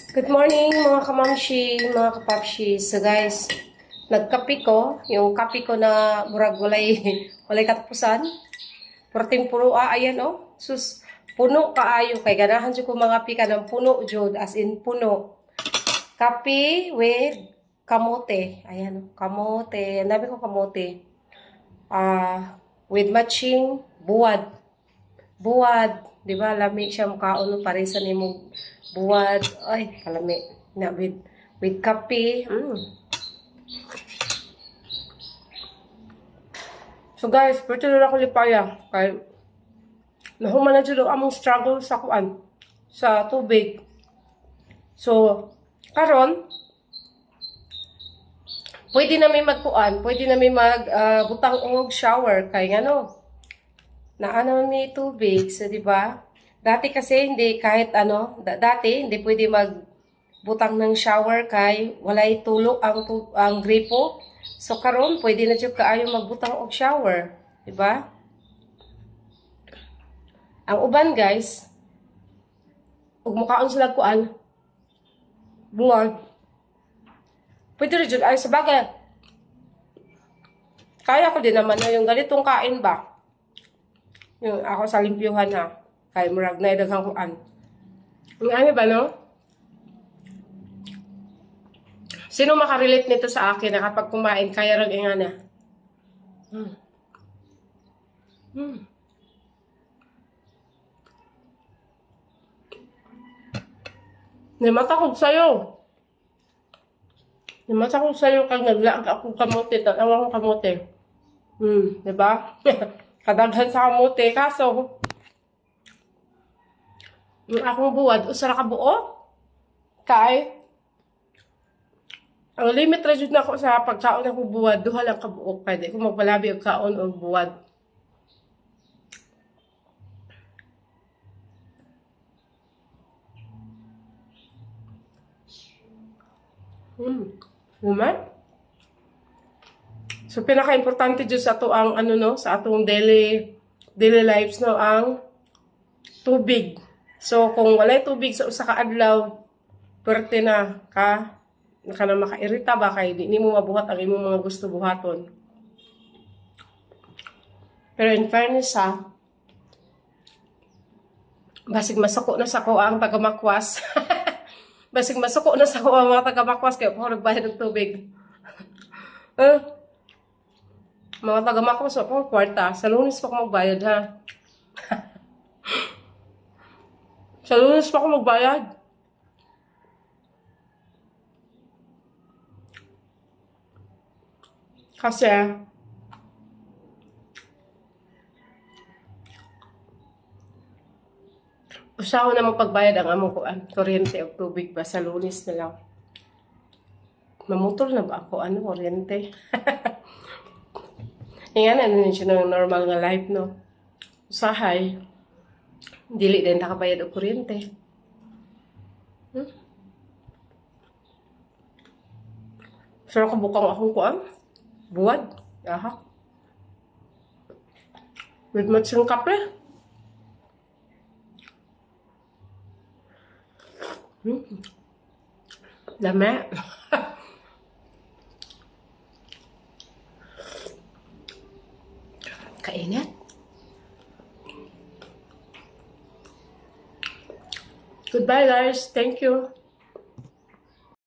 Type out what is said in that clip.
Good morning mga kamamshi, mga kapapshi. So guys, nagkape ko. Yung kape ko na murag walay katapusan. Perting puno, ayan oh. Sus, puno kaayo. Kay ganahan siya ko mga pika ng puno, jud. As in puno. Kape with kamote. Ayan oh, kamote. Ang dami ko kamote. With matching buwad. Buwad. Diba, lami siya mukhaon parisa ni mo buwad. Ay, kalami. Na, with kape. So guys, pwede na ako lipaya. Kaya, nahuman na dyan among struggle sa kuan. Sa tubig. So, karon pwede na may magkuan. Pwede na may magbutang og shower. Kaya ano, naano may tubig. So, diba? Dati kasi hindi kahit ano, dati hindi pwede magbutang ng shower kay walay tulok ang gripo. So karon pwede na jud kaayo magbutang og shower, di ba? Ang uban guys, ug mukaon sila kuan buwag. Pwede rin jud ay sa bagay. Kaya ko din naman na yung ganitong kain ba? Yung ako sa limpyuhan ha. Kay murag na daghang kuan. Ang ano ba no? Sino makarelate nito sa akin na kapag kumain kaya rag ingana? Nimatakog sa'yo. Nimatakog sa'yo kag naglaag akong kamote. Tanawa akong kamote. Diba? Kadaghan sa kamote. Kaso, yung akong buwad, usara ka buo. Kay, ang limit na jud na ako sa pagkaon akong buwad, duha lang ka buo. Pwede ko magpalabi og kaon o buwad. Human? So, pinaka-importante jud sa ato ang, ano no, sa atong daily lives no, ang tubig. So, kung walay tubig sa usa ka adlaw, pwerte na ka na makairita ba kay di nimo mabuhat ang imong mga gusto buhaton. Pero in fairness ha, basig masuko na sa ko ang tagamakwas. Basig masuko na sa ko ang mga tagamakwas kay ako nagbayad ng tubig. Mga tagamakwas ako kwarta, sa Lunes pa ako magbayad ha. Sa Lunes pa ako magbayad. Kasi, usaho na magpagbayad ang among kuryente o tubig ba sa Lunes na lang. Mamutol na ba ako? Ano, kuryente? Yan, ano yun siya ng normal nga life, no? Usahay. Dili din nakabayad og kuryente. Pero kabukang akong kuan. Buwad. Aha. With matching kape. Dami. Kainit. Goodbye guys. Thank you.